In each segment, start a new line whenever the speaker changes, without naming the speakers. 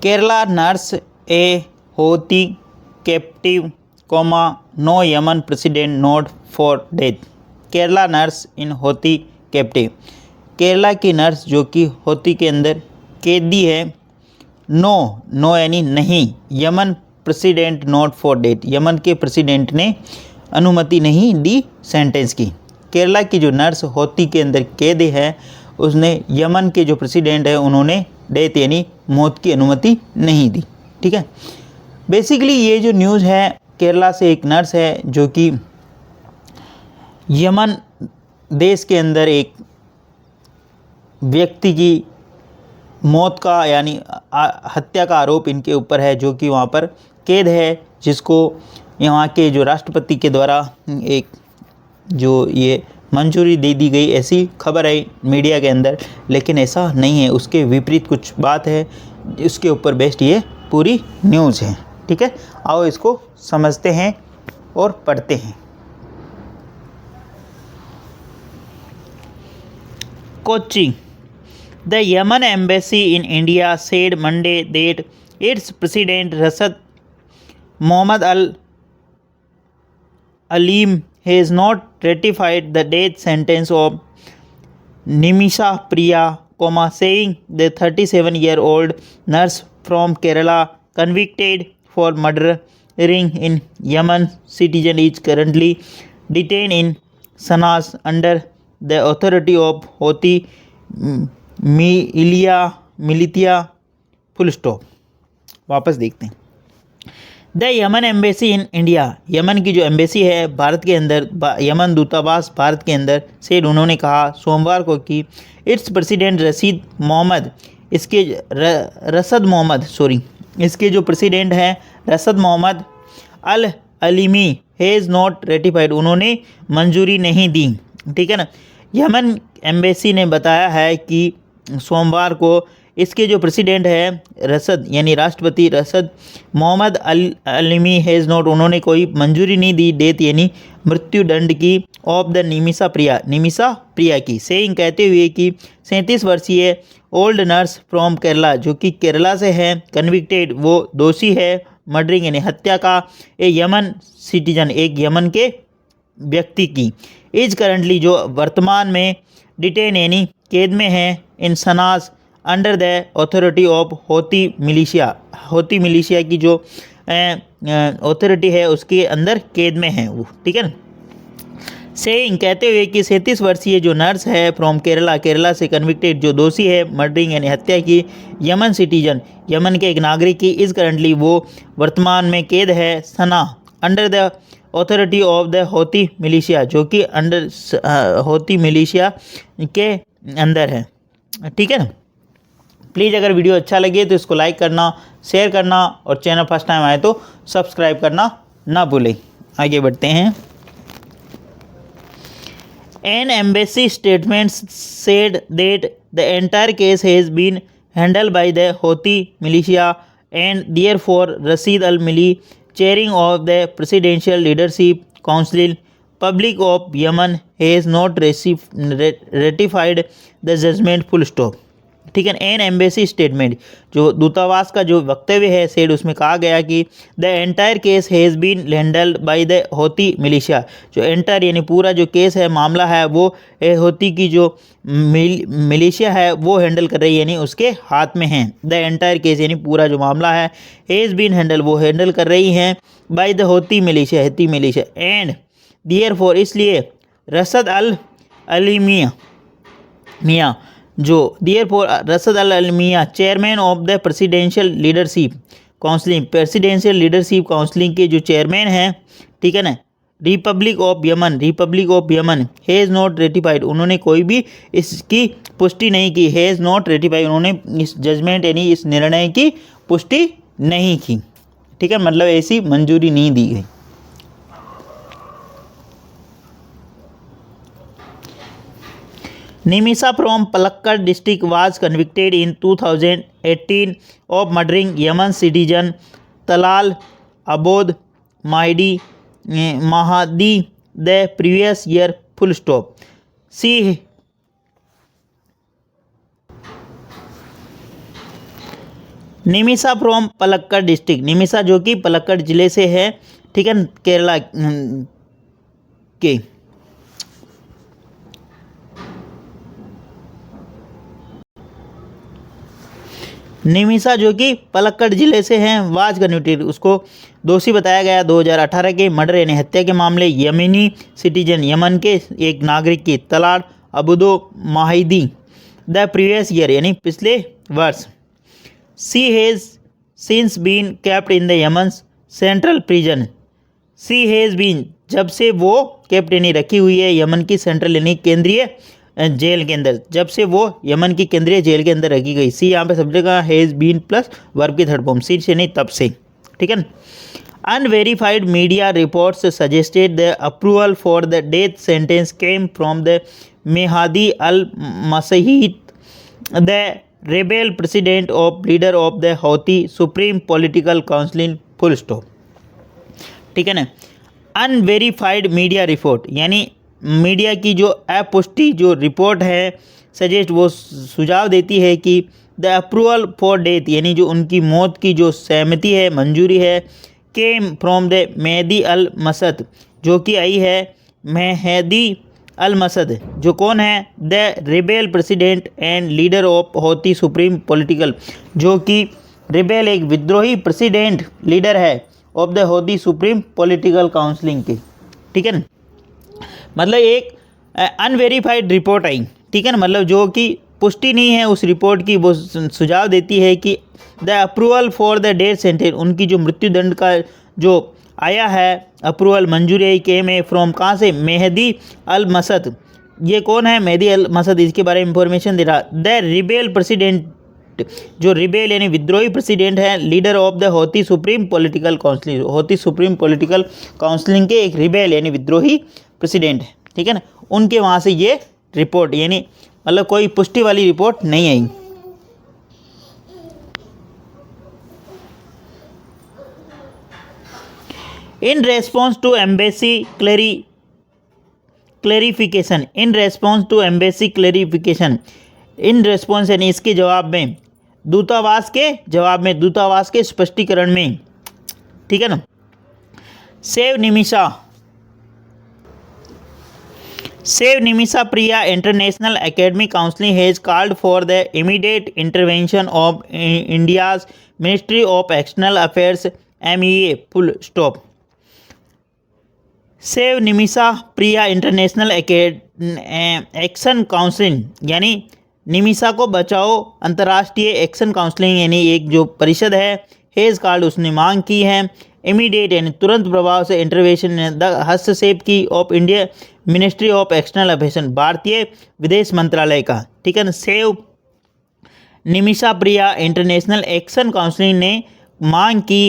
Kerala nurse a Houthi captive comma no Yemen president nod for death. Kerala nurse in Houthi captive, Kerala की nurse जो कि होती के अंदर कैदी है, नो यानी नहीं, Yemen president nod for death, Yemen के प्रेसिडेंट ने अनुमति नहीं दी सेंटेंस की। केरला की जो नर्स होती के अंदर कैद है, उसने यमन के जो प्रेसिडेंट है उन्होंने डेथ यानी मौत की अनुमति नहीं दी। ठीक है, बेसिकली ये जो न्यूज़ है, केरला से एक नर्स है जो कि यमन देश के अंदर एक व्यक्ति की मौत का यानी हत्या का आरोप इनके ऊपर है, जो कि वहाँ पर कैद है, जिसको यहाँ के जो राष्ट्रपति के द्वारा एक जो ये मंजूरी दे दी गई, ऐसी खबर है मीडिया के अंदर, लेकिन ऐसा नहीं है, उसके विपरीत कुछ बात है, इसके ऊपर बेस्ड ये पूरी न्यूज़ है। ठीक है, आओ इसको समझते हैं और पढ़ते हैं। Kochi, The Yemen embassy in India said Monday that its president Rasad Mohammad Al Alim has not ratified the death sentence of Nimisa Priya, saying the 37-year-old nurse from Kerala convicted for murdering in Yemen citizen is currently detained in Sanaa under the authority of Houthi militia full stop. वापस देखते हैं। The Yemen embassy in India, Yemen की जो embassy है भारत के अंदर, Yemen दूतावास भारत के अंदर से उन्होंने कहा सोमवार को कि इट्स प्रेसिडेंट इसके जो प्रेसिडेंट हैं Rashad Mohammed al Alimi has not ratified, उन्होंने मंजूरी नहीं दी। ठीक है ना, यमन एम्बेसी ने बताया है कि सोमवार को इसके जो प्रेसिडेंट है रसद यानी राष्ट्रपति Rashad Mohammed al Alimi has not, उन्होंने कोई मंजूरी नहीं दी डेथ यानी मृत्यु दंड की ऑफ द निमिसा प्रिया की, सेइंग कहते हुए कि 37 वर्षीय ओल्ड नर्स फ्रॉम केरला, जो कि केरला से है, कन्विक्टेड वो दोषी है, मर्डरिंग यानी हत्या का, ए यमन सिटीजन एक यमन के व्यक्ति की, इज करंटली जो वर्तमान में डिटेन यानी कैद में है, इन Sanas under the authority of होती मिलिशिया की जो अथॉरिटी है उसके अंदर कैद में है वो। ठीक है ना, सेइंग कहते हुए कि 37 वर्षीय जो नर्स है फ्रॉम केरला से कन्विक्टेड जो दोषी है मर्डरिंग यानी हत्या की यमन सिटीजन यमन के एक नागरिक की, इज करंटली वो वर्तमान में कैद है Sanaa under the authority of the Houthi militia, जो कि अंडर होती मिलिशिया के अंदर है। ठीक है ना, प्लीज़ अगर वीडियो अच्छा लगे तो इसको लाइक करना, शेयर करना और चैनल फर्स्ट टाइम आए तो सब्सक्राइब करना ना भूलें। आगे बढ़ते हैं। An embassy statement said that the entire case has been handled by the Houthi militia and therefore Rashid al-Mili, chairing of the Presidential Leadership Council Public of Yemen, has not ratified the judgment full stop। ठीक है, N embassy statement जो दूतावास का जो वक्तव्य है said, उसमें कहा गया कि the entire case has been handled by the Houthi militia, जो एंटायर यानी पूरा जो केस है मामला है वो होती की जो मिलिशिया है वो हैंडल कर रही है, यानी उसके हाथ में है। द एंटायर केस यानी पूरा जो मामला है हैज़ बीन हैंडल वो हैंडल कर रही हैं by the Houthi militia and therefore इसलिए रसद अल मियाँ जो therefore Rashad al Alimi chairman of the presidential leadership counselling के जो चेयरमैन हैं, ठीक है ना, republic of Yemen has not ratified, उन्होंने कोई भी इसकी पुष्टि नहीं की, हैज़ नॉट रेटिफाइड, उन्होंने इस जजमेंट यानी इस निर्णय की पुष्टि नहीं की। ठीक है, मतलब ऐसी मंजूरी नहीं दी गई। Nimisa from Palakkad district was convicted in 2018 of murdering Yemen citizen Talal Abod Mahdi the previous year. Full stop. See Nimisha from Palakkad district, Nimisha जो कि पलक्कड़ जिले से है, ठीक है, केरला के। निमिषा जो कि पलक्कड़ जिले से हैं, वाज कन्विक्टेड, उसको दोषी बताया गया 2018 के मर्डर यानी हत्या के मामले यमनी सिटीजन, यमन के एक नागरिक की Talal Abdo Mahdi the previous year यानी पिछले वर्ष। She has since been kept in the Yemen central prison, she has been जब से वो केप्ट यानी रखी हुई है यमन की सेंट्रल यानी केंद्रीय जेल के अंदर, जब से वो यमन की केंद्रीय जेल के अंदर रखी गई। सी यहाँ पे सब्जेक्ट का हैज़ बीन प्लस वर्ब की थर्ड फॉर्म, सी से नहीं तब से, ठीक है। Unverified media reports suggested the approval for the death sentence came from the Mahdi al Mashat the rebel president of leader of the Houthi supreme political council full stop, ठीक है ना। Unverified media report यानी media की जो अपुष्टि जो report है suggest वो सुझाव देती है कि द अप्रूवल फॉर डेथ यानी जो उनकी मौत की जो सहमति है मंजूरी है केम फ्रॉम द मेहदी अल मसद जो कि आई है मेहदी अल मसद जो कौन है the rebel president and leader of हौती supreme political जो कि रिबेल एक विद्रोही प्रेसिडेंट लीडर है of the Houthi supreme political counselling के, ठीक है ना। मतलब एक अनवेरीफाइड रिपोर्ट आई, ठीक है ना, मतलब जो कि पुष्टि नहीं है उस रिपोर्ट की, वो सुझाव देती है कि the approval for the death sentence उनकी जो मृत्युदंड का जो आया है अप्रूवल मंजूरी के में फ्रॉम कहाँ से मेहदी अल मसद, ये कौन है मेहदी अल मसद, इसके बारे में इंफॉर्मेशन दे रहा। द रिबेल प्रेसिडेंट जो रिबेल यानी विद्रोही प्रेसिडेंट है leader of the Houthi supreme political council, हौती supreme political counselling के एक रिबेल यानी विद्रोही प्रेसिडेंट है, ठीक है ना, उनके वहाँ से ये रिपोर्ट यानी मतलब कोई पुष्टि वाली रिपोर्ट नहीं आई। In response to embassy clarification, in response to embassy clarification, in response यानी इसके जवाब में, दूतावास के जवाब में, दूतावास के स्पष्टीकरण में, ठीक है ना। Save Nimisha Priya international academic council has called for the immediate intervention of India's ministry of external affairs MEA full stop. Save Nimisha Priya international action council यानी निमिषा को बचाओ अंतर्राष्ट्रीय एक्शन काउंसिलिंग यानी एक जो परिषद है हैज़ कॉल्ड उसने मांग की है इमीडिएट यानी तुरंत प्रभाव से इंटरवेंशन हस्तक्षेप की of India ministry of external affairs भारतीय विदेश मंत्रालय का, ठीक है ना। सेव निमिषा प्रिया इंटरनेशनल एक्शन काउंसिल ने मांग की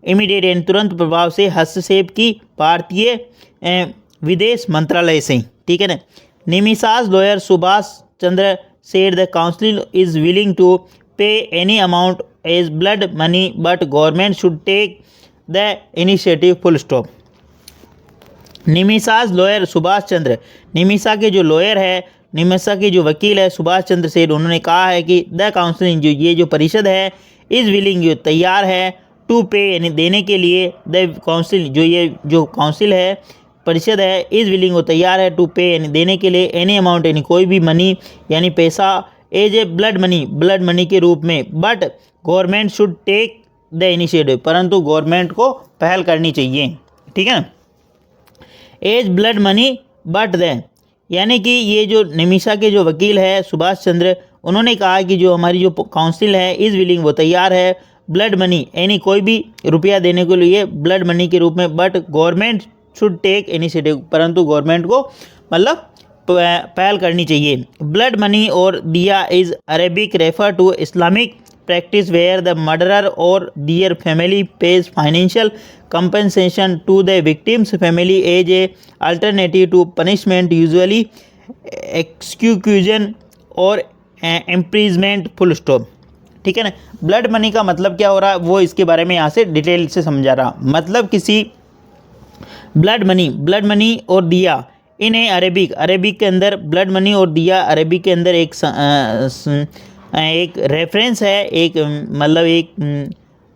इमीडिएट यानी तुरंत प्रभाव से हस्तक्षेप की भारतीय विदेश मंत्रालय से, ठीक है ना। Nimisha's lawyer Subhash Chandra said the council is willing to pay any amount as blood money but government should take the initiative full stop। Nimisha's lawyer Subhash Chandra, Nimisha के जो लॉयर है, निमिषा के जो वकील है सुभाष चंद्र सेठ, उन्होंने कहा है कि द काउंसिल जो ये जो परिषद है इज़ विलिंग जो तैयार है टू पे यानी देने के लिए, द काउंसिल जो ये जो काउंसिल है परिषद है इज़ विलिंग वो तैयार है टू पे यानी देने के लिए एनी अमाउंट यानी कोई भी मनी यानी पैसा एज ए ब्लड मनी के रूप में, but government should take the initiative परंतु गवर्नमेंट को पहल करनी चाहिए, ठीक है ना। As blood money but the यानी कि ये जो निमिषा के जो वकील है सुभाष चंद्र उन्होंने कहा कि जो हमारी जो काउंसिल है इज़ विलिंग वो तैयार है ब्लड मनी यानी कोई भी रुपया देने के लिए ब्लड मनी के रूप में, but government should take initiative परंतु गवर्नमेंट को मतलब पहल करनी चाहिए। ब्लड मनी और दिया is Arabic refer to Islamic practice where the murderer or their family pays financial compensation to the victim's family as a alternative to punishment usually execution or imprisonment full stop, ठीक है ना। Blood money का मतलब क्या हो रहा है वो इसके बारे में यहाँ से डिटेल से समझा रहा, मतलब किसी ब्लड मनी और दिया इन्हें अरेबिक के अंदर ब्लड मनी और दिया अरेबिक के अंदर एक एक रेफरेंस है, एक मतलब एक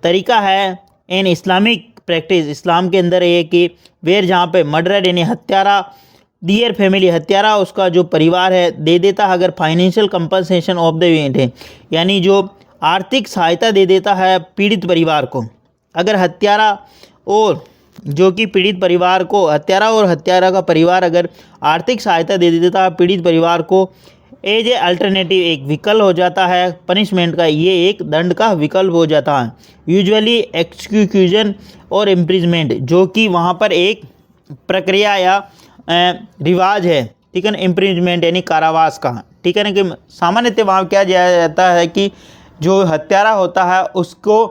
तरीका है इन इस्लामिक प्रैक्टिस, इस्लाम के अंदर ये कि वेर जहाँ पे मर्डर यानी हत्यारा दियर फैमिली, हत्यारा उसका जो परिवार है दे देता है अगर financial compensation of the event है, यानी जो आर्थिक सहायता दे देता है पीड़ित परिवार को। अगर हत्यारा और जो कि पीड़ित परिवार को, हत्यारा और हत्यारा का परिवार अगर आर्थिक सहायता दे देता है पीड़ित परिवार को एज ए अल्टरनेटिव, एक विकल्प हो जाता है पनिशमेंट का, ये एक दंड का विकल्प हो जाता है। यूजुअली एक्सक्यूजन और इम्प्रिजमेंट, जो कि वहाँ पर एक प्रक्रिया या रिवाज है, ठीक है ना, इम्प्रिजमेंट यानी कारावास का, ठीक है ना, कि सामान्यतः वहाँ क्या किया जाता है कि जो हत्यारा होता है उसको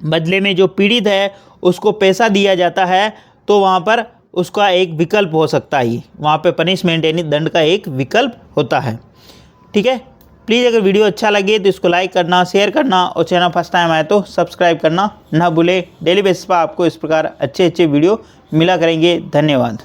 बदले में जो पीड़ित है उसको पैसा दिया जाता है, तो वहाँ पर उसका एक विकल्प हो सकता है, वहाँ पे पनिशमेंट यानी दंड का एक विकल्प होता है। ठीक है, प्लीज़ अगर वीडियो अच्छा लगे तो इसको लाइक करना, शेयर करना और चैनल फर्स्ट टाइम आए तो सब्सक्राइब करना ना भूले। डेली बेसिस पर आपको इस प्रकार अच्छे अच्छे वीडियो मिला करेंगे। धन्यवाद।